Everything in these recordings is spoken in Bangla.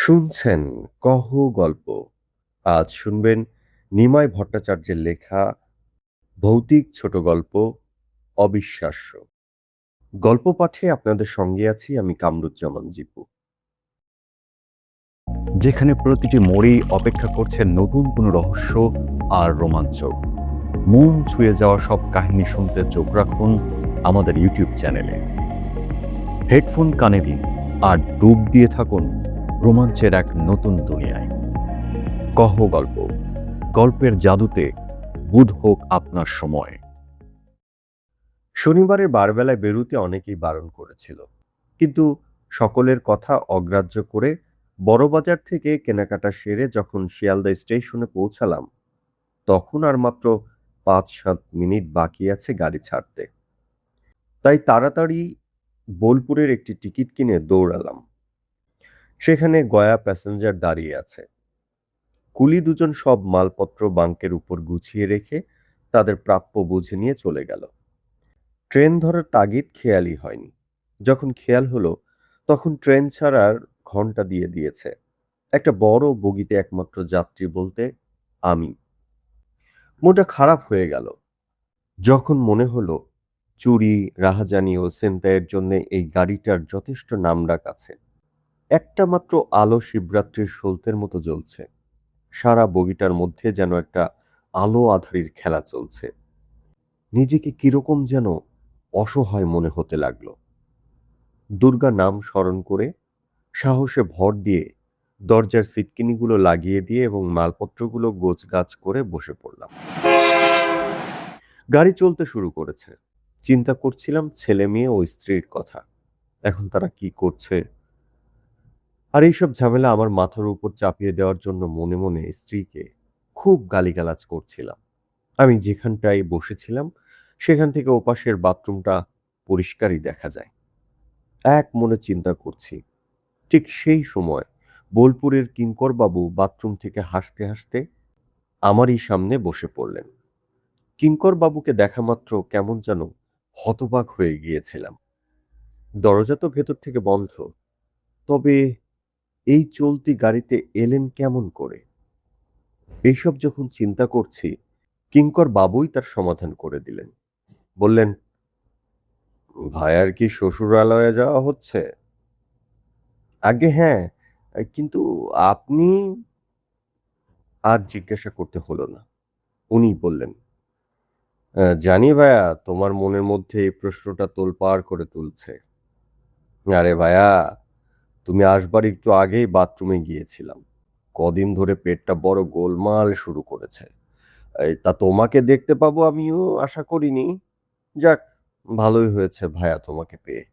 শুনছেন কহ গল্প। আজ শুনবেন নিমাই ভট্টাচার্যের লেখা ভৌতিক ছোট গল্প অবিশ্বাস্য। গল্প পাঠে আপনাদের সঙ্গে আছি আমি কামরুজ্জামান জিপু। যেখানে প্রতিটি মোড়েই অপেক্ষা করছে নতুন কোনো রহস্য আর রোমাঞ্চ। মন ছুঁয়ে যাওয়া সব কাহিনী শুনতে চোখ রাখুন আমাদের ইউটিউব চ্যানেলে। হেডফোন কানে দিন আর ডুব দিয়ে থাকুন রোমাঞ্চের এক নতুন দুনিয়ায়। কহ গল্প, গল্পের জাদুতে বুধ হোক আপনার সময়। শনিবারের বারবেলায় বেরুতে অনেকেই বারণ করেছিল, কিন্তু সকলের কথা অগ্রাহ্য করে বড়বাজার থেকে কেনাকাটা সেরে যখন শিয়ালদা স্টেশনে পৌঁছালাম, তখন আর মাত্র ৫-৭ মিনিট বাকি আছে গাড়ি ছাড়তে। তাই তাড়াতাড়ি বোলপুরের একটি টিকিট কিনে দৌড়ালাম। সেখানে গয়া প্যাসেঞ্জার দাঁড়িয়ে আছে। কুলি দুজন সব মালপত্র বাঙ্কের উপর গুছিয়ে রেখে তাদের প্রাপ্য বুঝে নিয়ে চলে গেল। ট্রেন ধরার তাগিদ খেয়ালই হয়নি। যখন খেয়াল হলো, তখন ট্রেন ছাড়ার ঘন্টা দিয়ে দিয়েছে। একটা বড় বগিতে একমাত্র যাত্রী বলতে আমি। মনটা খারাপ হয়ে গেল। যখন মনে হলো চুরি, রাহাজানি ও ছিনতাইয়ের জন্য এই গাড়িটার যথেষ্ট নামডাক আছে। একটা মাত্র আলো শিবরাত্রির সলতের মতো জ্বলছে। সারা বগিটার মধ্যে যেন একটা আলো আঁধারির খেলা চলছে। নিজেকে কিরকম যেন অসহায় মনে হতে লাগলো। দুর্গা নাম স্মরণ করে সাহসে ভর দিয়ে দরজার সিটকিনিগুলো লাগিয়ে দিয়ে এবং মালপত্রগুলো গোছগাছ করে বসে পড়লাম। গাড়ি চলতে শুরু করেছে। চিন্তা করছিলাম ছেলে মেয়ে ও স্ত্রীর কথা। এখন তারা কি করছে? আর এইসব ঝামেলা আমার মাথার উপর চাপিয়ে দেওয়ার জন্য মনে মনে স্ত্রীকে খুব গালিগালাজ করছিলাম। আমি যেখানটায় বসেছিলাম সেখান থেকে ওপাশের বাথরুমটা পরিষ্কারই দেখা যায়। এক মনে চিন্তা করছি, ঠিক সেই সময় বোলপুরের কিঙ্করবাবু বাথরুম থেকে হাসতে হাসতে আমারই সামনে বসে পড়লেন। কিঙ্করবাবুকে দেখা মাত্র কেমন যেন হতবাক হয়ে গিয়েছিলাম। দরজা তো ভেতর থেকে বন্ধ, তবে এই চলতি গাড়িতে এলেন কেমন করে? এইসব যখন চিন্তা করছি, কিঙ্কর বাবুই তার সমাধান করে দিলেন। বললেন, ভাইয়ার কি শ্বশুরালয়ে যাওয়া হচ্ছে? আগে হ্যাঁ, কিন্তু আপনি? আর জিজ্ঞাসা করতে হলো না। উনিই বললেন, জানি ভাইয়া তোমার মনের মধ্যে এই প্রশ্নটা তোলপাড় করে তুলছে। আরে ভাইয়া, তুমি আসবার একটু আগেই বাথরুমে গিয়েছিলাম। কদিন ধরে পেটটা বড় গোলমাল শুরু করেছে। তা তোমাকে দেখতে পাবো আমিও আশা করিনি। যাক, ভালোই হয়েছে ভাইয়া তোমাকে পেয়ে।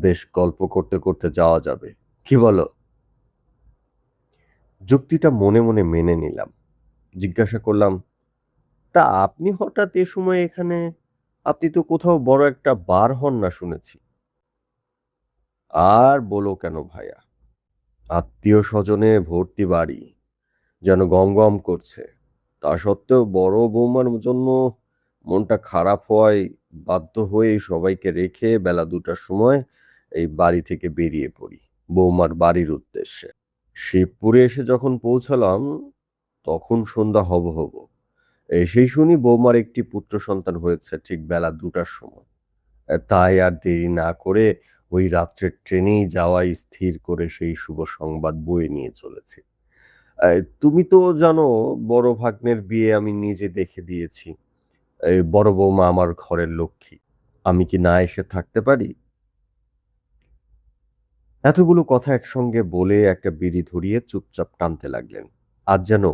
বেশ গল্প করতে করতে যাওয়া যাবে, কি বলো? যুক্তিটা মনে মনে মেনে নিলাম। জিজ্ঞাসা করলাম, তা আপনি হঠাৎ এ সময় এখানে? আপনি তো কোথাও বড় একটা বার হন না শুনেছি। আর বলো কেন ভাইয়া, আত্মীয় স্বজনে ভর্তি বাড়ি, যেন গম গম করছে। তা সত্ত্বেও বড় বৌমার জন্য মনটা খারাপ হওয়ায় বাধ্য হয়ে সবাইকে রেখে বেলা 2টার সময় এই বাড়ি থেকে বেরিয়ে পড়ি বৌমার বাড়ির উদ্দেশ্যে। শিবপুরে এসে যখন পৌঁছালাম, তখন সন্ধ্যা হব হব। এসেই শুনি বৌমার একটি পুত্র সন্তান হয়েছে ঠিক বেলা 2টার সময়। তাই আর দেরি না করে ওই রাত্রের ট্রেনেই যাওয়াই স্থির করে সেই শুভ সংবাদ বয়ে নিয়ে চলেছি। তুমি তো জানো, বড় ভাগ্নের বিয়ে আমি নিজে দেখে দিয়েছি। এই বড় বৌমা আমার ঘরের লক্ষ্মী। আমি কি না এসে থাকতে পারি? এতগুলো কথা একসঙ্গে বলে একটা বিড়ি ধরিয়ে চুপচাপ টানতে লাগলেন। আজ যেন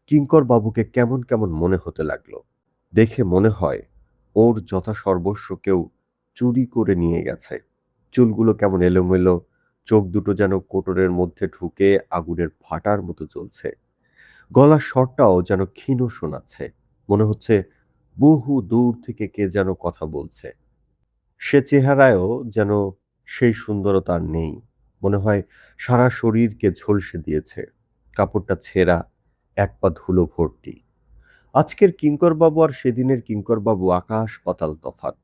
কিঙ্কর বাবুকে কেমন কেমন মনে হতে লাগলো। দেখে মনে হয় ওর যথাসর্বস্ব কেউ চুরি করে নিয়ে গেছে। চুলগুলো কেমন এলোমেলো, চোখ দুটো যেন কোটরের মধ্যে ঢুকে আগুনের ফাটার মতো জ্বলছে। গলার স্বরটাও যেন ক্ষীণ শোনাচ্ছে। মনে হচ্ছে বহু দূর থেকে কে যেন কথা বলছে। সে চেহারায়ও যেন সেই সুন্দরতা আর নেই। মনে হয় সারা শরীরকে ঝলসে দিয়েছে। কাপড়টা ছেঁড়া, এক পা ধুলো ভর্তি। আজকের কিঙ্করবাবু আর সেদিনের কিঙ্করবাবু আকাশ পাতাল তফাৎ।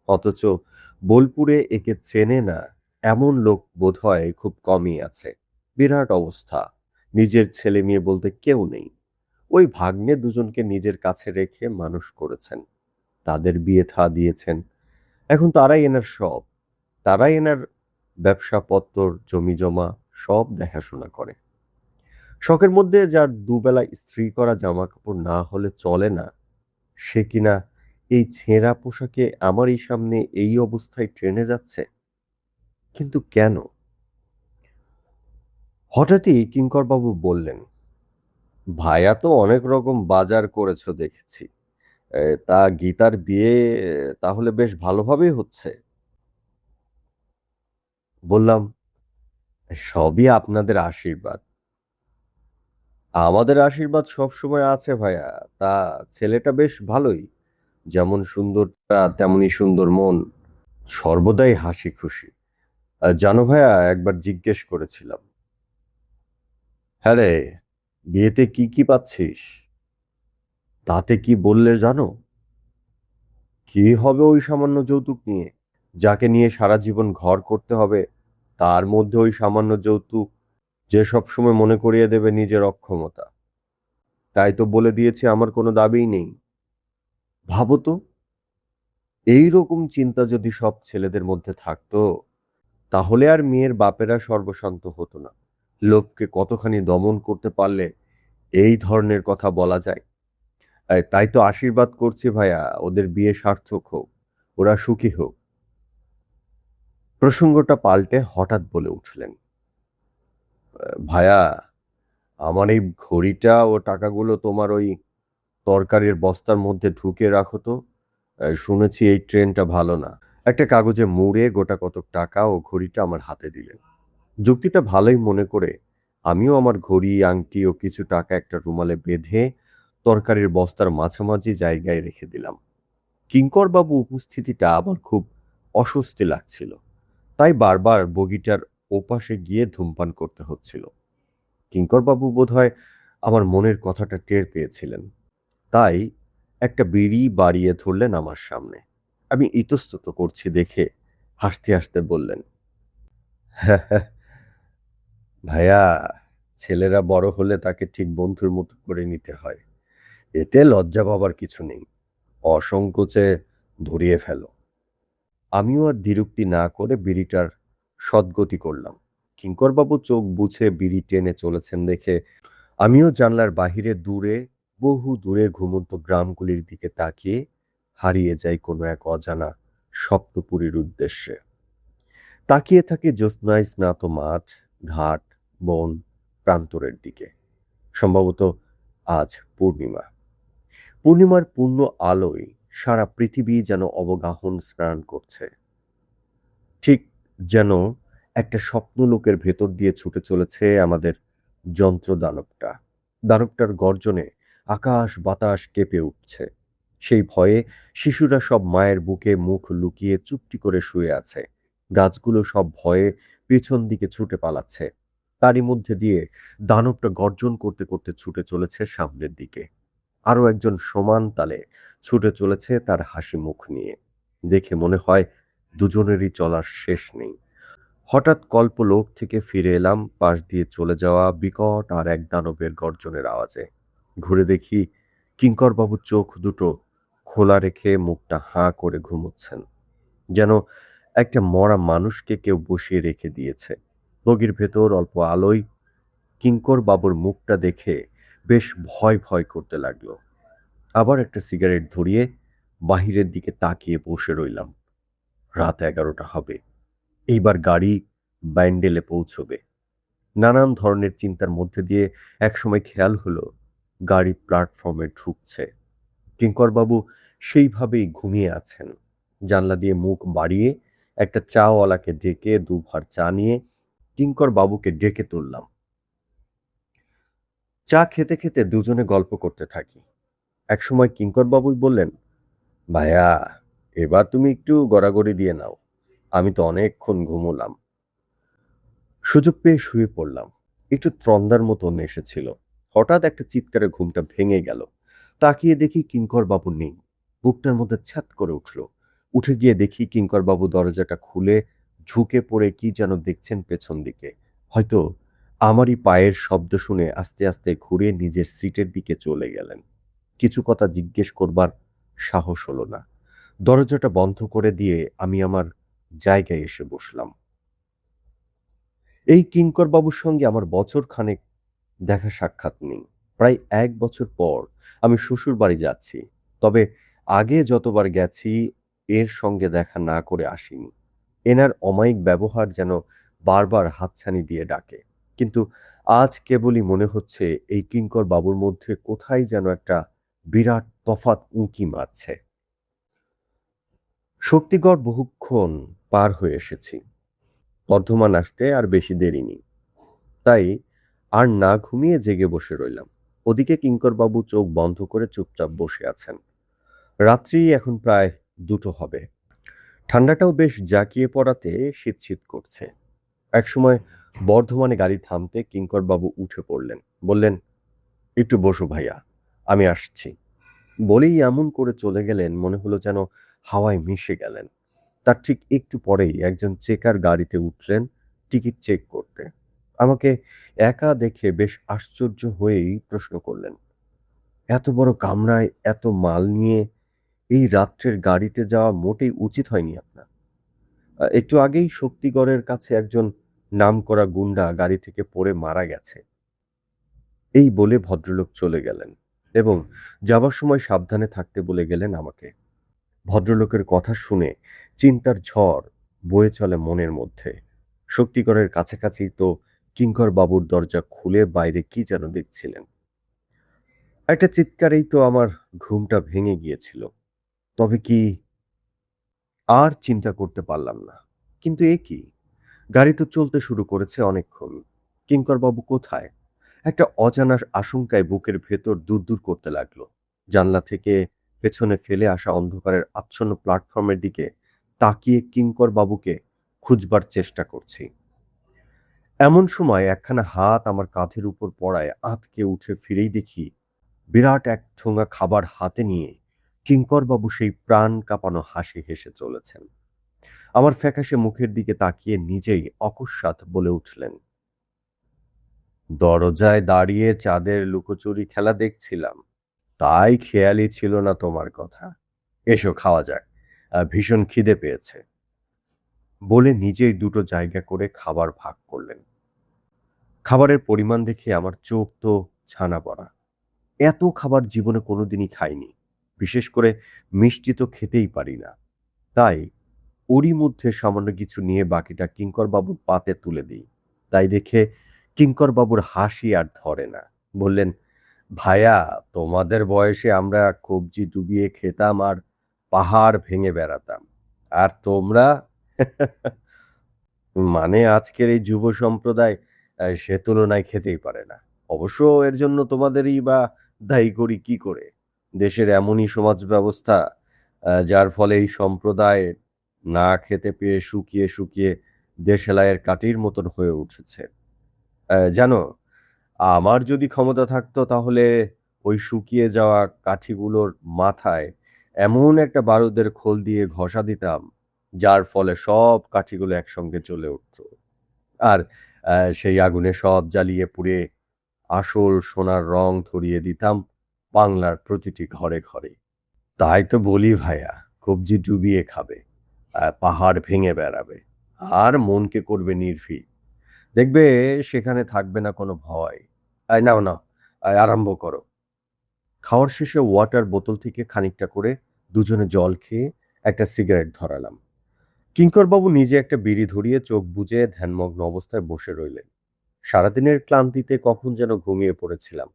অথচ বোলপুরে একে চেনে না এমন লোক বোধহয় খুব কমই আছে। বিরাট অবস্থা। নিজের ছেলে মেয়ে বলতে কেউ নেই। ওই ভাগ্নে দুজনকে নিজের কাছে রেখে মানুষ করেছেন, তাদের বিয়ে থা দিয়েছেন। এখন তারাই এনার সব। তারাই এনার ব্যবসাপত্তর, জমি জমা সব দেখাশোনা করে। শখের মধ্যে যার দুবেলা ইস্ত্রি করা জামা কাপড় না হলে চলে না, সে কিনা এই ছেঁড়া পোশাকে আমারই সামনে এই অবস্থায় ট্রেনে যাচ্ছে। কিন্তু কেন? হঠাৎই কিঙ্করবাবু বললেন, ভাইয়া তো অনেক রকম বাজার করেছো দেখেছি। তা গীতার বিয়ে তাহলে বেশ ভালোভাবেই হচ্ছে। বললাম, সবই আপনাদের আশীর্বাদ। আমাদের আশীর্বাদ সবসময় আছে ভাইয়া। তা ছেলেটা বেশ ভালোই। যেমন সুন্দরটা তেমনি সুন্দর মন, সর্বদাই হাসি খুশি। জানো ভাইয়া, একবার জিজ্ঞেস করেছিলাম, হ্যাঁ রে, বিয়েতে কি কি পাচ্ছিস? তাতে কি বললে জানো? কি হবে ওই সামান্য যৌতুক নিয়ে? যাকে নিয়ে সারা জীবন ঘর করতে হবে, তার মধ্যে ওই সামান্য যৌতুক, যে সবসময় মনে করিয়ে দেবে নিজের অক্ষমতা। তাই তো বলে দিয়েছি আমার কোনো দাবিই নেই। ভাবো তো, এইরকম চিন্তা যদি সব ছেলেদের মধ্যে থাকতো, তাহলে আর মেয়ের বাপেরা সর্বশান্ত হতো না। লোভকে কতখানি দমন করতে পারলে এই ধরনের কথা বলা যায়। তাই তো আশীর্বাদ করছি ভাইয়া, ওদের বিয়ে সার্থক হোক, ওরা সুখী হোক। প্রসঙ্গটা পাল্টে হঠাৎ বলে উঠলেন, ভাইয়া, আমার এই ঘড়িটা ও টাকাগুলো তোমার ওই তরকারির বস্তার মধ্যে ঢুকিয়ে রাখো তো। শুনেছি এই ট্রেনটা ভালো না। একটা কাগজে মুড়ে গোটা কতক টাকা ও ঘড়িটা আমার হাতে দিলেন। যুক্তিটা ভালোই মনে করে আমিও আমার ঘড়ি, আংটি ও কিছু টাকা একটা রুমালে বেঁধে তরকারির বস্তার মাঝামাঝি জায়গায় রেখে দিলাম। কিঙ্করবাবু উপস্থিতিটা আমার খুব অস্বস্তি লাগছিল, তাই বারবার বগিটার ওপাশে গিয়ে ধূমপান করতে হচ্ছিল। কিঙ্করবাবু বোধহয় আমার মনের কথাটা টের পেয়েছিলেন, তাই একটা বিড়ি বাড়িয়ে ধরলেন আমার সামনে। আমি ইতস্তত করছি দেখে হাসতে হাসতে বললেন, ভাইয়া, ছেলেরা বড় হলে তাকে ঠিক বন্ধুর মতো করে নিতে হয়। এতে লজ্জা পাবার কিছু নেই। অসংকোচে ধরিয়ে ফেলো। আমিও আর দ্বিরুক্তি না করে বিড়িটার সদ্গতি করলাম। কিঙ্করবাবু চোখ বুঝে বিড়ি টেনে চলেছেন দেখে আমিও জানলার বাহিরে দূরে, বহু দূরে ঘুমন্ত গ্রামগুলির দিকে তাকিয়ে হারিয়ে যাই কোনো এক অজানা স্বপ্নপুরীর উদ্দেশ্যে। তাকিয়ে থাকি জ্যোৎস্নায় স্নাত মাঠ, ঘাট, বন, প্রান্তরের দিকে। সম্ভবত আজ পূর্ণিমা। পূর্ণিমার পূর্ণ আলোয় সারা পৃথিবী যেন অবগাহন স্নান করছে। ঠিক যেন একটা স্বপ্নলোকের ভেতর দিয়ে ছুটে চলেছে আমাদের যন্ত্র দানবটা। দানবটার গর্জনে আকাশ বাতাস কেঁপে উঠছে। সেই ভয়ে শিশুরা সব মায়ের বুকে মুখ লুকিয়ে চুপটি করে শুয়ে আছে। গাছগুলো সব ভয়ে পেছন দিকে ছুটে পালাচ্ছে। তারই মধ্যে দিয়ে দানবটা গর্জন করতে করতে ছুটে চলেছে সামনের দিকে। আরো একজন সমান তালে ছুটে চলেছে তার হাসি মুখ নিয়ে। দেখে মনে হয় দুজনেরই চলার শেষ নেই। হঠাৎ কল্পলোক থেকে ফিরে এলাম পাশ দিয়ে চলে যাওয়া বিকট আর এক দানবের গর্জনের আওয়াজে। ঘুরে দেখি কিঙ্করবাবু চোখ দুটো খোলা রেখে মুখটা হাঁ করে ঘুমোচ্ছেন, যেন একটা মরা মানুষকে কেউ বসিয়ে রেখে দিয়েছে। বগির ভেতর অল্প আলোয় কিঙ্করবাবুর মুখটা দেখে বেশ ভয় ভয় করতে লাগলো। আবার একটা সিগারেট ধরিয়ে বাহিরের দিকে তাকিয়ে বসে রইলাম। রাত 11টা হবে। এইবার গাড়ি ব্যান্ডেলে পৌঁছবে। নানান ধরনের চিন্তার মধ্যে দিয়ে একসময় খেয়াল হলো গাড়ি প্ল্যাটফর্মে ঢুকছে। কিঙ্করবাবু সেইভাবেই ঘুমিয়ে আছেন। জানলা দিয়ে মুখ বাড়িয়ে একটা চাওয়ালাকে ডেকে দুভার চা নিয়ে কিঙ্করবাবুকে ডেকে তুললাম। চা খেতে খেতে দুজনে গল্প করতে থাকি। একসময় কিঙ্করবাবুই বললেন, ভাইয়া, এবার তুমি একটু গড়াগড়ি দিয়ে নাও। আমি তো অনেকক্ষণ ঘুমোলাম। সুযোগ পেয়ে শুয়ে পড়লাম। একটু ত্রন্দার মতন এসেছিল। হঠাৎ একটা চিৎকারে ঘুমটা ভেঙে গেল। তাকিয়ে দেখি কিঙ্করবাবু নেই। বুকটার মধ্যে ছ্যাত করে উঠল। উঠে গিয়ে দেখি কিঙ্করবাবু দরজাটা খুলে ঝুঁকে পড়ে কি যেন দেখছেন পেছন দিকে। হয়তো আমারই পায়ের শব্দ শুনে আস্তে আস্তে ঘুরে নিজের সিটের দিকে চলে গেলেন। কিছু কথা জিজ্ঞেস করবার সাহস হলো না। দরজাটা বন্ধ করে দিয়ে আমি আমার জায়গায় এসে বসলাম। এই কিঙ্কর বাবুর সঙ্গে আমার বছর খানেক দেখা সাক্ষাৎ নেই। প্রায় ১ বছর পর আমি শ্বশুর বাড়ি যাচ্ছি। তবে আগে যতবার গেছি এর সঙ্গে দেখা না করে আসিনি। এনার অমায়িক ব্যবহার যেন বারবার হাতছানি দিয়ে ডাকে। কিন্তু আজ কেবলই মনে হচ্ছে এই কিঙ্কর বাবুর মধ্যে কোথায় যেন একটা বিরাট তফাৎ উঁকি মারছে। শক্তিগড় বহুক্ষণ পার হয়ে এসেছি। বর্ধমান আসতে আর বেশি দেরি নেই। তাই আর না ঘুমিয়ে জেগে বসে রইলাম। ওদিকে কিঙ্করবাবু চোখ বন্ধ করে চুপচাপ বসে আছেন। রাত্রি এখন প্রায় ২টো হবে। ঠান্ডাটাও বেশ জাঁকিয়ে পড়াতে শীত শীত করছে। একসময় বর্ধমানে গাড়ি থামতে কিঙ্করবাবু উঠে পড়লেন। বললেন, একটু বসো ভাইয়া, আমি আসছি। বলেই এমন করে চলে গেলেন মনে হলো যেন হাওয়ায় মিশে গেলেন। তার ঠিক একটু পরেই একজন চেকার গাড়িতে উঠলেন টিকিট চেক করতে। আমাকে একা দেখে বেশ আশ্চর্য হয়েই প্রশ্ন করলেন, এত বড় কামরায় এত মাল নিয়ে এই রাত্রের গাড়িতে যাওয়া মোটেই উচিত হয়নি আপনার। একটু আগেই শক্তিগড়ের কাছে একজন নামকরা গুন্ডা গাড়ি থেকে পড়ে মারা গেছে। এই বলে ভদ্রলোক চলে গেলেন এবং যাবার সময় সাবধানে থাকতে বলে গেলেন আমাকে। ভদ্রলোকের কথা শুনে চিন্তার ঝড় বয়ে চলে মনের মধ্যে। শক্তিগড়ের কাছাকাছি তো কিঙ্কর বাবুর দরজা খুলে বাইরে কি যেন দেখছিলেন। একটা চিৎকারেই তো আমার ঘুমটা ভেঙে গিয়েছিল। তবে কি আর চিন্তা করতে পারলাম না। কিন্তু এ কি, গাড়ি তো চলতে শুরু করেছে অনেকক্ষণ। কিঙ্কর বাবু কোথায়? একটা অজানা আশঙ্কায় বুকের ভেতর দূর দূর করতে লাগলো। জানলা থেকে পেছনে ফেলে আসা অন্ধকারের আচ্ছন্ন প্ল্যাটফর্মের দিকে তাকিয়ে কিঙ্কর বাবুকে খুঁজবার চেষ্টা করছি। এমন সময় একখানা হাত আমার কাঁধের উপর পড়ায় আঁতকে উঠে ফিরেই দেখি বিরাট এক ঠোঙা খাবার হাতে নিয়ে কিঙ্কর বাবু সেই প্রাণ কাঁপানো হাসি হেসে চলেছেন। আমার ফ্যাকাশে মুখের দিকে তাকিয়ে নিজেই অকস্মাৎ বলে উঠলেন, দরজায় দাঁড়িয়ে চাঁদের লুকোচুরি খেলা দেখছিলাম, তাই খেয়ালই ছিল না তোমার কথা। এসো খাওয়া যাক, ভীষণ খিদে পেয়েছে। বলে নিজেই দুটো জায়গা করে খাবার ভাগ করলেন। খাবারের পরিমাণ দেখে আমার চোখ তো ছানা পড়া। এত খাবার জীবনে কোনোদিনই খাইনি। বিশেষ করে মিষ্টি তো খেতেই পারি না। তাই ওরই মধ্যে সামান্য কিছু নিয়ে বাকিটা কিঙ্করবাবুর পাতে তুলে দিই। তাই দেখে কিঙ্করবাবুর হাসি আর ধরে না। বললেন, ভায়া, তোমাদের বয়সে আমরা কবজি ডুবিয়ে খেতাম আর পাহাড় ভেঙে বেড়াতাম, আর তোমরা মানে আজকের এই যুব সম্প্রদায় সে তুলনায় খেতেই পারে না। অবশ্য এর জন্য তোমাদেরই বা দায়ী করি কি করে? দেশের এমনই সমাজ ব্যবস্থা যার ফলে এই সম্প্রদায় না খেতে পেয়ে শুকিয়ে শুকিয়ে দেশালাইয়ের কাঠির মতন হয়ে উঠেছে। জানো, আমার যদি ক্ষমতা থাকতো তাহলে ওই শুকিয়ে যাওয়া কাঠিগুলোর মাথায় এমন একটা বারুদের খোল দিয়ে ঘষা দিতাম, যার ফলে সব কাঠিগুলো একসঙ্গে জ্বলে উঠত। আর সেই আগুনে সব জ্বালিয়ে পুড়ে আসল সোনার রং ধরিয়ে দিতাম বাংলার প্রতিটি ঘরে ঘরে। তাই তো বলি ভাইয়া, কবজি ডুবিয়ে খাবে, পাহাড় ভেঙে বেড়াবে, আর মনকে করবে নির্ভীক। দেখবে সেখানে থাকবে না কোনো ভয়। নাও নাও, আরম্ভ করো। খাওয়ার শেষে ওয়াটার বোতল থেকে খানিকটা করে দুজনে জল খেয়ে একটা সিগারেট ধরালাম। কিঙ্করবাবু নিজে একটা বিড়ি ধরিয়ে চোখ বুজে ধ্যানমগ্ন অবস্থায় বসে রইলেন। সারাদিনের ক্লান্তিতে কখন যেন ঘুমিয়ে পড়েছিলাম।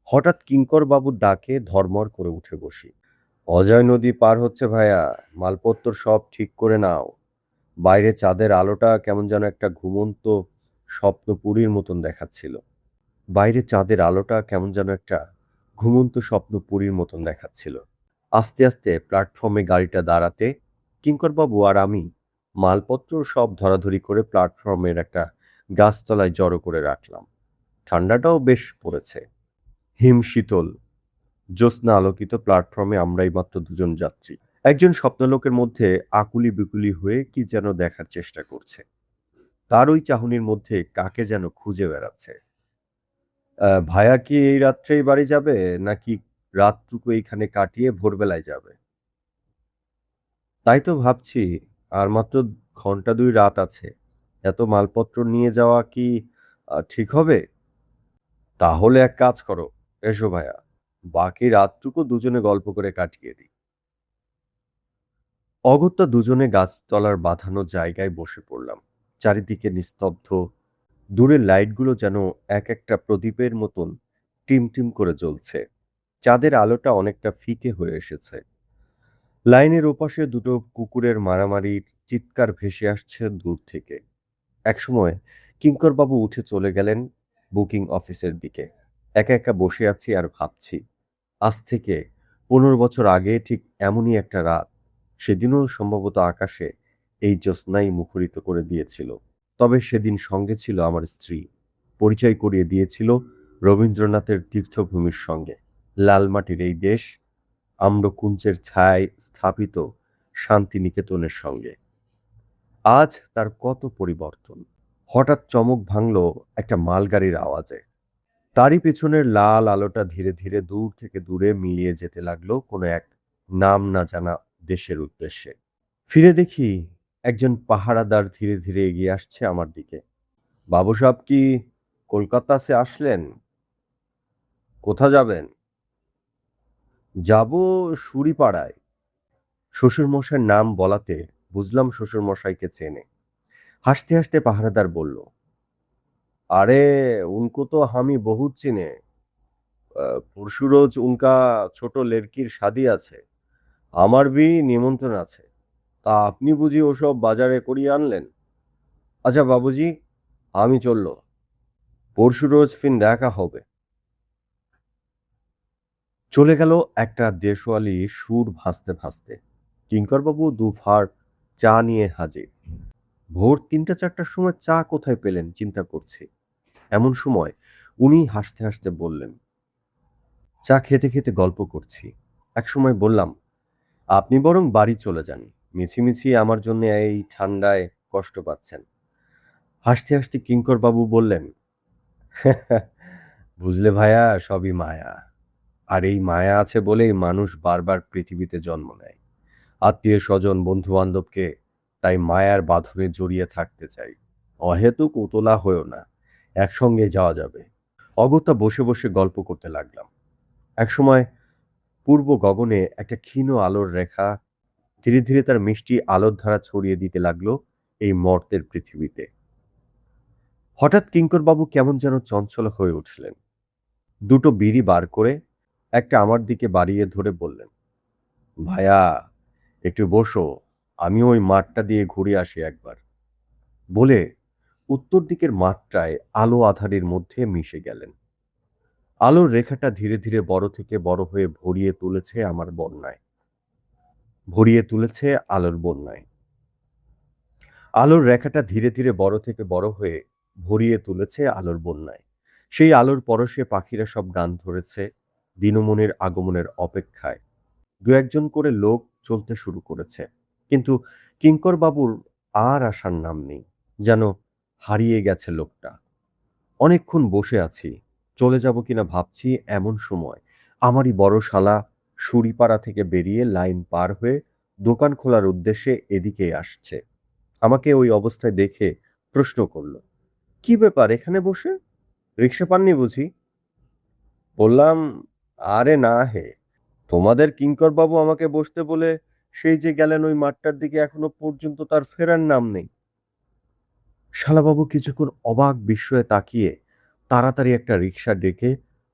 হঠাৎ কিঙ্করবাবুর ডাকে ধর্মর করে উঠে বসি। অজয় নদী পার হচ্ছে ভাইয়া, মালপত্র সব ঠিক করে নাও। বাইরে চাঁদের আলোটা কেমন যেন একটা ঘুমন্ত স্বপ্নপুরীর মতন দেখাচ্ছিল। বাইরে চাঁদের আলোটা কেমন যেন একটা ঘুমন্ত স্বপ্নপুরীর মতন দেখাচ্ছিল। আস্তে আস্তে প্ল্যাটফর্মে গাড়িটা দাঁড়াতে কিঙ্করবাবু আর আমি মালপত্র সব ধরাধরি করে প্ল্যাটফর্মের একটা গাছতলায় জড়ো করে রাখলাম। ঠান্ডাটাও বেশ পড়েছে। হিম শীতল জ্যোৎস্না আলোকিত প্ল্যাটফর্মে আমরাই মাত্র দুজন যাত্রী। একজন স্বপ্নলোকের মধ্যে আকুলি বিকুলি হয়ে কি যেন দেখার চেষ্টা করছে। তার ওই চাহনির মধ্যে কাকে যেন খুঁজে বেড়াচ্ছে। ভায়া কি এই রাত্রেই বাড়ি যাবে, নাকি রাতটুকু এইখানে কাটিয়ে ভোরবেলায় যাবে? তাই তো ভাবছি, আর মাত্র ঘন্টা ২ রাত আছে। এত মালপত্র নিয়ে যাওয়া কি ঠিক হবে? তাহলে এক কাজ করো, এসো ভায়া, বাকি রাতটুকু দুজনে গল্প করে কাটিয়ে দিই। অগত্যা দুজনে গাছতলার বাঁধানো জায়গায় বসে পড়লাম। চারিদিকে নিস্তব্ধ, দূরের লাইটগুলো যেন এক একটা প্রদীপের মতন টিমটিম করে জ্বলছে। চাঁদের আলোটা অনেকটা ফিকে হয়ে এসেছে। লাইনের ওপাশে দুটো কুকুরের মারামারির চিৎকার ভেসে আসছে দূর থেকে। একসময় কিঙ্করবাবু উঠে চলে গেলেন বুকিং অফিসের দিকে। একা একা বসে আছি আর ভাবছি, আজ থেকে ১৫ বছর আগে ঠিক এমনই একটা রাত, সেদিনও সম্ভবত আকাশে এই জ্যোৎস্নাই মুখরিত করে দিয়েছিল। তবে সেদিন সঙ্গে ছিল আমার স্ত্রী, পরিচয় করিয়ে দিয়েছিল রবীন্দ্রনাথের তীর্থভূমির সঙ্গে, লালমাটির এই দেশ, আম্রকুঞ্জের ছায়ায় স্থাপিত শান্তিনিকেতনের সঙ্গে। আজ তার কত পরিবর্তন! হঠাৎ চমক ভাঙল একটা মালগাড়ির আওয়াজে। তারই পেছনের লাল আলোটা ধীরে ধীরে দূর থেকে দূরে মিলিয়ে যেতে লাগলো কোনো এক নাম না জানা দেশের উদ্দেশ্যে। ফিরে দেখি একজন পাহারাদার ধীরে ধীরে এগিয়ে আসছে আমার দিকে। বাবু সাব কি কলকাতা সে আসলেন? কোথা যাবেন? যাব সুরিপাড়ায়। শ্বশুরমশাইয়ের নাম বলাতে বুঝলাম শ্বশুরমশাইকে চেনে। হাসতে হাসতে পাহারাদার বলল, अरे उनको तो हम ही बहुत চিনে। পরশু রোজ উনকা ছোট লেড়কির শাদি আছে, আমার বি নিমন্ত্রণ আছে। তা আপনি বুঝি ওসব বাজারে করিয়ে আনলেন? আচ্ছা বাবুজি, আমি চলল, পরশু রোজ ফিন দেখা হবে। চলে গেল একটা দেশওয়ালি সুর ভাসতে ভাসতে। কিঙ্করবাবু দুফার চা নিয়ে হাজির। ভোর ৩টা-৪টার সময় চা কোথায় পেলেন চিন্তা করছি। এমন সময় উনি হাসতে হাসতে বললেন, চা খেতে খেতে গল্প করছি। একসময় বললাম, আপনি বরং বাড়ি চলে যান, মিছিমিছি আমার জন্য এই ঠান্ডায় কষ্ট পাচ্ছেন। হাসতে হাসতে কিঙ্করবাবু বললেন, বুঝলে ভায়া, সবই মায়া। আর এই মায়া আছে বলেই মানুষ বারবার পৃথিবীতে জন্ম নেয়। আত্মীয় স্বজন, বন্ধু বান্ধবকে তাই মায়ার বাঁধনে জড়িয়ে থাকতে চাই। অহেতুক উতলা হয়েও না, একসঙ্গে যাওয়া যাবে। অগত্যা বসে বসে গল্প করতে লাগলাম। একসময় পূর্ব গগনে একটা ক্ষীণ আলোর রেখা ধীরে ধীরে তার মিষ্টি আলোর ধারা ছড়িয়ে দিতে লাগলো এই মর্তের পৃথিবীতে। হঠাৎ কিঙ্করবাবু কেমন যেন চঞ্চল হয়ে উঠলেন। দুটো বিড়ি বার করে একটা আমার দিকে বাড়িয়ে ধরে বললেন, ভায়া একটু বসো, আমি ওই মাঠটা দিয়ে ঘুরে আসি একবার। বলে উত্তর দিকের মাঠটায় আলো আঁধারির মধ্যে মিশে গেলেন। আলোর রেখাটা ধীরে ধীরে বড় থেকে বড় হয়ে ভরিয়ে তুলেছে আমার বন্যায়, ভরিয়ে তুলেছে আলোর বন্যায়। আলোর রেখাটা ধীরে ধীরে বড় থেকে বড় হয়ে ভরিয়ে তুলেছে আলোর বন্যায়। সেই আলোর পরশে পাখিরা সব গান ধরেছে দিনমণির আগমনের অপেক্ষায়। দু একজন করে লোক চলতে শুরু করেছে, কিন্তু কিঙ্কর বাবুর আর আসার নাম নেই, যেন হারিয়ে গেছে লোকটা। অনেকক্ষণ বসে আছি, চলে যাব কিনা ভাবছি, এমন সময় আমারই বড় শালা সুরিপাড়া থেকে বেরিয়ে লাইন পার হয়ে দোকান খোলার উদ্দেশ্যে এদিকেই আসছে। আমাকে ওই অবস্থায় দেখে প্রশ্ন করল, কি ব্যাপার এখানে বসে, রিক্সা পাননি বুঝি? বললাম, আরে না হে, তোমাদের কিঙ্কর বাবু আমাকে বসতে বলে সেই যে গেলেন ওই মাঠটার দিকে, এখনো পর্যন্ত তার ফেরার নাম নেই। শালাবাবু কিছুক্ষণ অবাক বিস্ময়ে তাকিয়ে তাড়াতাড়ি একটা রিক্সা ডেকে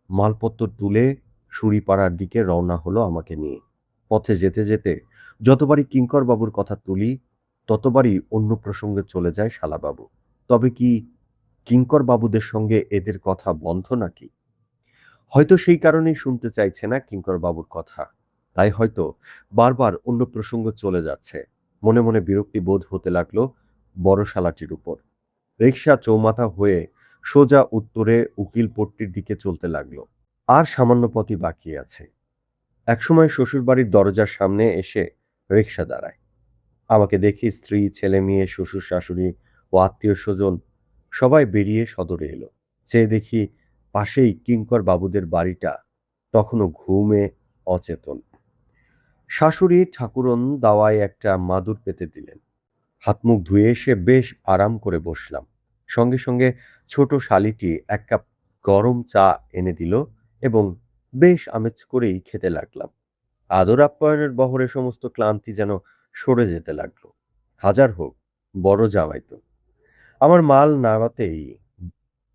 মালপত্র তুলে সুরিপাড়ার দিকে রওনা হলো আমাকে নিয়ে। পথে যেতে যেতে যতবারই কিঙ্কর বাবুর কথা তুলি, ততবারই অন্য প্রসঙ্গে চলে যায় শালাবাবু। তবে কি কিঙ্কর বাবুদের সঙ্গে এদের কথা বন্ধ নাকি? হয়তো সেই কারণেই শুনতে চাইছে না কিঙ্কর বাবুর কথা, তাই হয়তো বারবার অন্য প্রসঙ্গ চলে যাচ্ছে। মনে মনে বিরক্তি বোধ হতে লাগলো বড় শালাটির উপর। রিক্সা চৌমাথা হয়ে সোজা উত্তরে উকিলপট্টির দিকে চলতে লাগলো। আর সামান্য পথই বাকি আছে। একসময় শ্বশুরবাড়ির দরজার সামনে এসে রিক্সা দাঁড়ায়। আমাকে দেখে স্ত্রী, ছেলে মেয়ে, শ্বশুর শাশুড়ি ও আত্মীয় স্বজন সবাই বেরিয়ে সদরে এলো। চেয়ে দেখি পাশেই কিঙ্কর বাবুদের বাড়িটা তখনও ঘুমে অচেতন। শাশুড়ি ঠাকুরন দাওয়ায় একটা মাদুর পেতে দিলেন। হাত মুখ ধুয়ে এসে বেশ আরাম করে বসলাম। সঙ্গে সঙ্গে ছোট শালিটি এক কাপ গরম চা এনে দিল এবং বেশ আমেজ করেই খেতে লাগলাম। আদর আপ্যায়নের বহরে সমস্ত ক্লান্তি যেন সরে যেতে লাগলো। হাজার হোক, বড় জামাই তো। আমার মাল নাবাতেই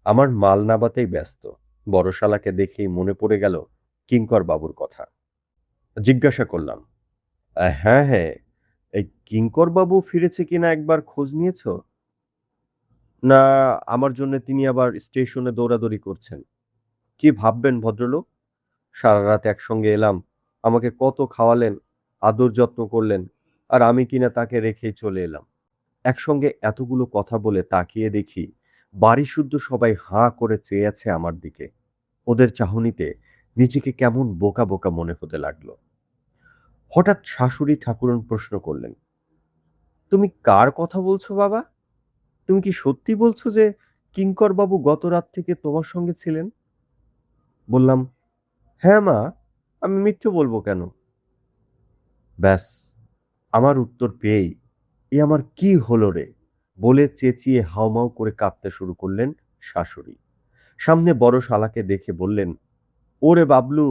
আমার মাল নাবাতেই ব্যস্ত। বড় শালাকে দেখেই মনে পড়ে গেল কিঙ্কর বাবুর কথা। জিজ্ঞাসা করলাম, হ্যাঁ হ্যাঁ, এই কিঙ্কর বাবু ফিরেছে কিনা একবার খোঁজ নিয়েছো? না আমার জন্য তিনি আবার স্টেশনে দৌড়াদৌড়ি করছেন? কি ভাববেন ভদ্রলোক, সারা রাত একসঙ্গে এলাম, আমাকে কত খাওয়ালেন, আদর যত্ন করলেন, আর আমি কিনা তাকে রেখেই চলে এলাম। একসঙ্গে এতগুলো কথা বলে তাকিয়ে দেখি বাড়ি শুদ্ধ সবাই হাঁ করে চেয়ে আছে আমার দিকে। ওদের চাহনিতে নিজেকে কেমন বোকা বোকা মনে হতে লাগলো। হঠাৎ শাশুড়ি ঠাকুরন প্রশ্ন করলেন, তুমি কার কথা বলছো বাবা? তুমি কি সত্যি বলছো যে কিঙ্কর বাবু গত রাত থেকে তোমার সঙ্গে ছিলেন? বললাম, হ্যাঁ মা, আমি মিথ্যে বলবো কেন? ব্যাস, আমার উত্তর পেয়েই এ আমার কি হলো রে বলে চেঁচিয়ে হাউমাউ করে কাঁদতে শুরু করলেন শাশুড়ি। সামনে বড় শালাকে দেখে বললেন, ওরে বাবলু,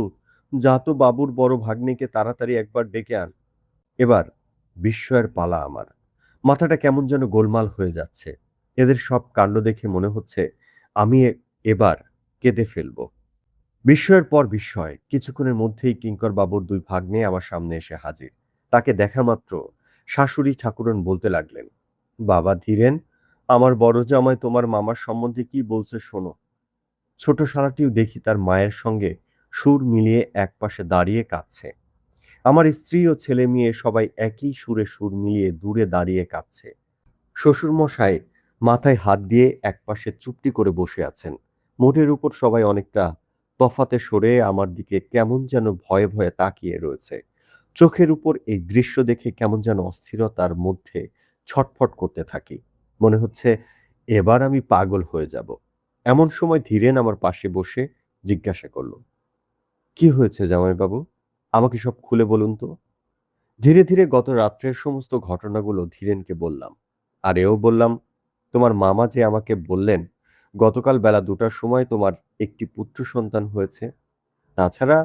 যা তো বাবুর বড় ভাগ্নিকে তাড়াতাড়ি একবার ডেকে আন। এবার বিস্ময়ের পালা আমার। মাথাটা কেমন যেন গোলমাল হয়ে যাচ্ছে। এদের সব কাণ্ড দেখে মনে হচ্ছে আমি এবার কেঁদে ফেলবো। বিস্ময়ের পর বিস্ময়, কিছুক্ষণের মধ্যেই কিঙ্কর বাবুর দুই ভাগ্নে আমার সামনে এসে হাজির। তাকে দেখা মাত্র শাশুড়ি ঠাকুরন বলতে লাগলেন, বাবা ধীরেন, আমার বড় জামাই তোমার মামার সম্বন্ধে কি বলছে শোনো। ছোট শালাটিও দেখি তার মায়ের সঙ্গে সুর মিলিয়ে একপাশে দাঁড়িয়ে কাঁদছে। আমার স্ত্রী ও ছেলে মেয়ে সবাই একই সুরে সুর মিলিয়ে দূরে দাঁড়িয়ে কাঁদছে। শ্বশুরমশাই মাথায় হাত দিয়ে একপাশে চুপটি করে বসে আছেন। মোটের উপর সবাই অনেকটা তফাতে সরে আমার দিকে কেমন যেন ভয়ে ভয়ে তাকিয়ে রয়েছে। চোখের উপর এই দৃশ্য দেখে কেমন যেন অস্থিরতার মধ্যে ছটফট করতে থাকি। মনে হচ্ছে এবার আমি পাগল হয়ে যাব। এমন সময় ধীরেন আমার পাশে বসে জিজ্ঞাসা করল, কি হয়েছে জামাইবাবু? আমাকে সব খুলে বলুন তো। ধীরে ধীরে গত রাত্রের সমস্ত ঘটনাগুলো ধীরেনকে বললাম। আর এও বললাম, তোমার মামা যে আমাকে বললেন গতকাল বেলা 2টার সময় তোমার একটি পুত্র সন্তান হয়েছে। তাছাড়া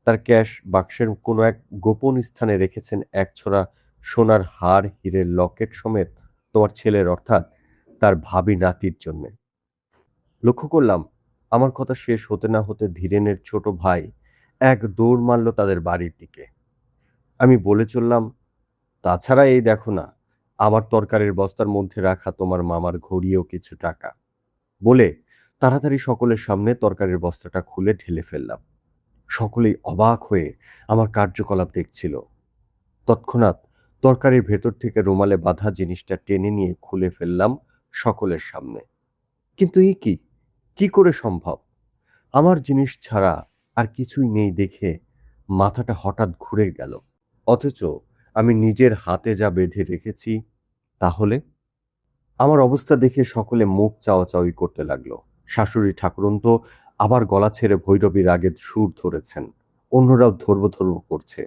তার ক্যাশ বাক্সের কোনো এক গোপন স্থানে রেখেছেন এক ছোড়া সোনার হার, হীরের লকেট সমেত তোমার ছেলের, অর্থাৎ তার ভাবি নাতির জন্যে। লক্ষ্য করলাম আমার কথা শেষ হতে না হতে ধীরেনের ছোট ভাই এক দৌড় মারল তাদের বাড়ির দিকে। আমি বলে চললাম, তাছাড়া এই দেখো না, আমার তরকারির বস্তার মধ্যে রাখা তোমার মামার ঘড়িও কিছু টাকা। বলে তাড়াতাড়ি সকলের সামনে তরকারির বস্তাটা খুলে ঢেলে ফেললাম। সকলেই অবাক হয়ে আমার কার্যকলাপ দেখছিল। তৎক্ষণাৎ তরকারির ভেতর থেকে রুমালে বাঁধা জিনিসটা টেনে নিয়ে খুলে ফেললাম সকলের সামনে। কিন্তু এ কি, কি করে সম্ভব? আমার জিনিস ছাড়া আর কিছুই নেই দেখে মাথাটা হঠাৎ ঘুরে গেল। অথচ আমি নিজের হাতে যা বেঁধে রেখেছি, তাহলে আমার অবস্থা দেখে সকলে মুখ চাওয়াচাওয়ি করতে লাগলো। শাশুড়ি ঠাকুরন তো আবার গলা ছেড়ে ভৈরবী রাগের সুর ধরেছেন, অন্যরাও ধরবো ধরবো করছে।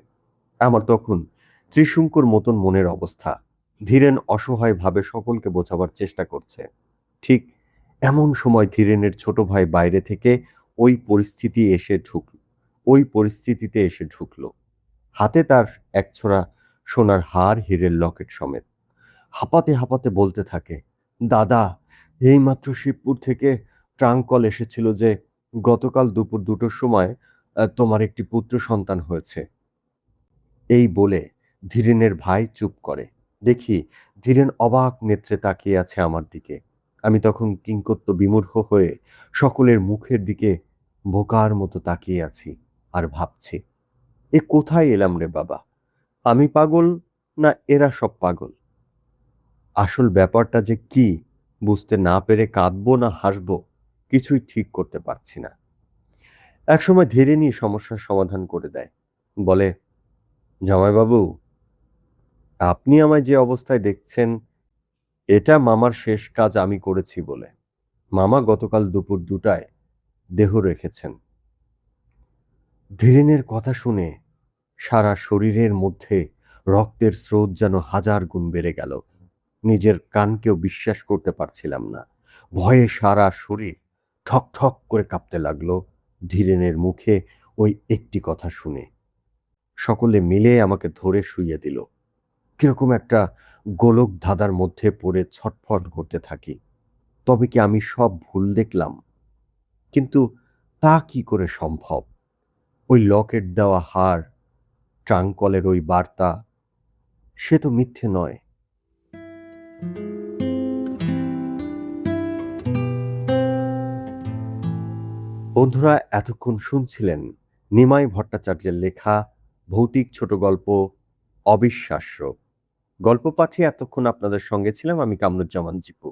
আমার তখন ত্রিশঙ্কুর মতন মনের অবস্থা। ধীরেন অসহায়ভাবে সকলকে বোঝাবার চেষ্টা করছে। ঠিক এমন সময় ধীরেনের ছোট ভাই বাইরে থেকে ওই পরিস্থিতিতে এসে ঢুকলো। হাতে তার একছোড়া সোনার হার, হীরের লকেট সমেত। হাঁপাতে হাঁপাতে বলতে থাকে, দাদা, এইমাত্র শিবপুর থেকে ট্রাঙ্ক কল এসেছিল যে গতকাল দুপুর 2টোর সময় তোমার একটি পুত্র সন্তান হয়েছে। এই বলে ধীরেনের ভাই চুপ করে। দেখি ধীরেন অবাক নেত্রে তাকিয়ে আছে আমার দিকে। আমি তখন কিংকর্ত বিমূঢ় হয়ে সকলের মুখের দিকে বোকার মতো তাকিয়ে আছি আর ভাবছি, এ কোথায় এলাম রে বাবা? আমি পাগল না এরা সব পাগল? আসল ব্যাপারটা যে কি বুঝতে না পেরে কাঁদবো না হাসবো কিছুই ঠিক করতে পারছি না। একসময় ধীরেনই সমস্যার সমাধান করে দেয়। বলে, জামাইবাবু, আপনি আমায় যে অবস্থায় দেখছেন এটা মামার শেষ কাজ আমি করেছি বলে। মামা গতকাল দুপুর 2টায় দেহ রেখেছেন। ধীরেনের কথা শুনে সারা শরীরের মধ্যে রক্তের স্রোত যেন 1000 গুণ বেড়ে গেল। নিজের কানকেও বিশ্বাস করতে পারছিলাম না। ভয়ে সারা শরীর ঠক ঠক করে কাঁপতে লাগলো ধীরেনের মুখে ওই একটি কথা শুনে। সকলে মিলে আমাকে ধরে শুইয়ে দিল। কিরকম একটা গোলক ধাঁধার মধ্যে পড়ে ছটফট করতে থাকি। তবে কি আমি সব ভুল দেখলাম? কিন্তু তা কি করে সম্ভব? ওই লকেট দেওয়া হার, ট্রাঙ্কলের ওই বার্তা, সে তো মিথ্যে নয়। বন্ধুরা, এতক্ষণ শুনছিলেন নিমাই ভট্টাচার্যের লেখা ভৌতিক ছোট গল্প অবিশ্বাস্য। গল্প পাঠে এতক্ষণ আপনাদের সঙ্গে ছিলাম আমি কামরুজ্জামান জিপু।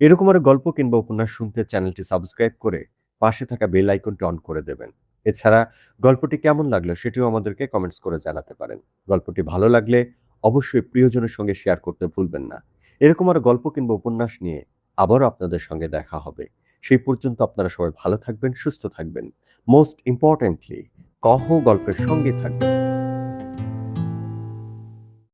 এরকম আরো গল্প কিংবা উপন্যাস শুনতে চ্যানেলটি সাবস্ক্রাইব করে পাশে থাকা বেল আইকনটি অন করে দেবেন। এছাড়া গল্পটি কেমন লাগলো সেটিও আমাদেরকে কমেন্টস করে জানাতে পারেন। গল্পটি ভালো লাগলে অবশ্যই প্রিয়জনের সঙ্গে শেয়ার করতে ভুলবেন না। এরকম আরো গল্প কিংবা উপন্যাস নিয়ে আবারও আপনাদের সঙ্গে দেখা হবে। সেই পর্যন্ত আপনারা সবাই ভালো থাকবেন, সুস্থ থাকবেন। মোস্ট ইম্পর্টেন্টলি, কহ গল্পের সঙ্গে থাকবেন।